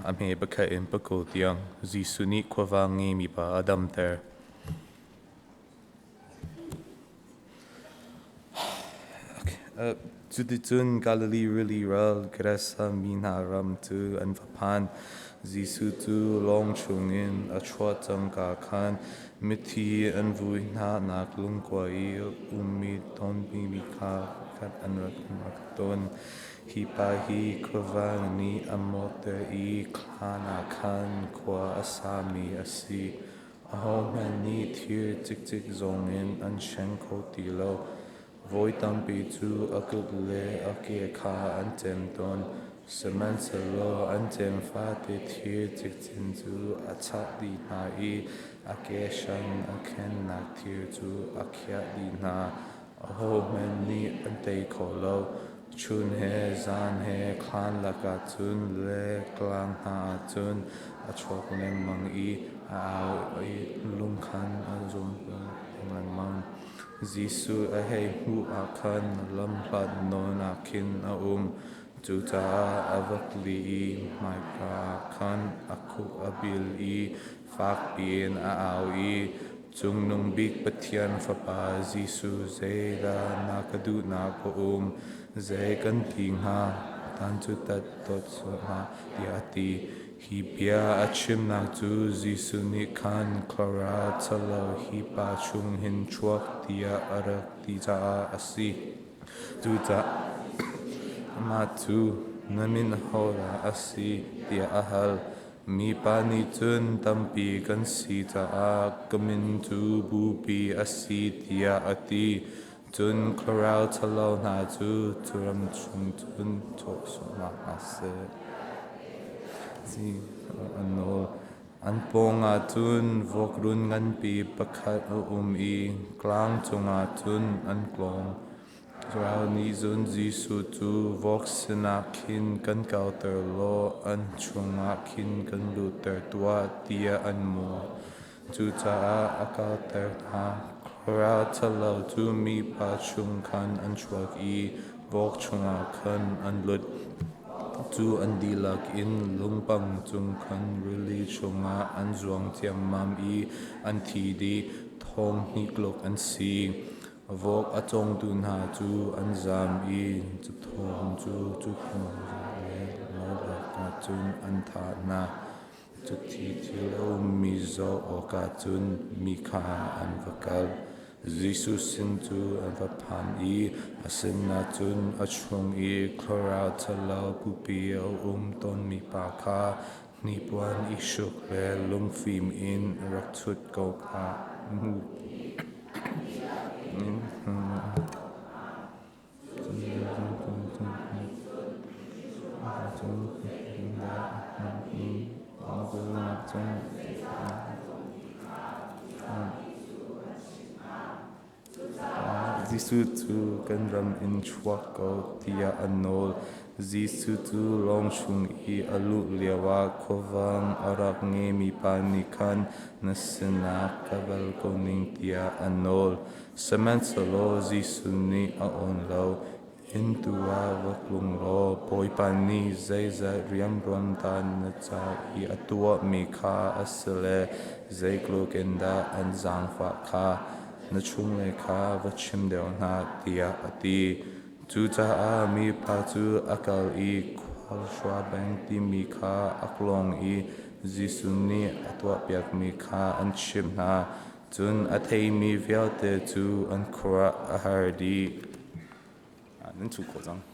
ame baka in bako tiang zisuni kwavangi mi pa adam ter. Tuditun Galilee really ral gresa mina ram tu an vapan zisu tu long chungin a chwatang ka khan miti an vui na klung kwa I umi ton bi ka kat an ton hi pa hi kwavang ni amote I klana khan kwa asami asi aho ni thir tik tik zongin an shenko tilo Voi tampi tu akut le ake ka antem ton seman selo antem fate thir tik tin tu atat di na I ake shan aken na thir tu akya di na aho men ni ante kolo chun he zan he klan laka tun le klang ha tun achok le mang I I lung khan azum mang Zisu a hei hu a khan lam hlad non a kin a tuta a avakli I Marka khan aku abil I fak bien a au I chung nung big patian fapa Zisu zay da nakadu na ko zay kan ting ha tan tu tat tot so ha di ati hi bia achim nak tu Zisu ni khan klara talo hi pa chung hin chuak dia arak ti ta asi tu ta ma tu namin hola asi dia ahal mi pa ni tun tampi kan si ta a kamin tu bupi asi dia ati tun klara talo na tu turam chung tun to so ma ase si anol an ponga tun vokrun ngan pi pakhat I klang chunga tun an klong Rao ni zun Zisu tu vok sina kin kan kauter lo an chunga kin kan luter tua tia an mo tu ta a kauter ha Rao talo tu mi pa chung kan an chuak I vok chunga kan an lut tu an dilak in lungpang chung kan rili chunga an zuang tiam mam I an thi di thong niklok an si vok atong tu na tu an zam I tu thong tu khong le lo ka chun an tha na tu thi lo mi zo o ka chun mi kha an vakal Zisu sin tu an vapan I asin na tun achung I klara tala pupi ton mi pa ka ni puan I shuk le lung fim in raktut ko ka mu Zisu tu kan ram in chuak ko tia anol Zisu tu long chung I alu liawa kovang arak nge mi pa ni kan nasina kaval ko ning tia anol Saman salo Zisu ni a on lo Intua waklung lo poi pa ni zay za riam ron tan na cha I atua mi ka asale zay klukenda an zang fa ka na chung le ka vachim deo na tia ati tu ta a mi pa tu akal I kwal shwa bang ti mi ka aklong I Zisu ni atwa piak mi ka an chim na tun atay mi viao te tu an kura ahar di 能出口章。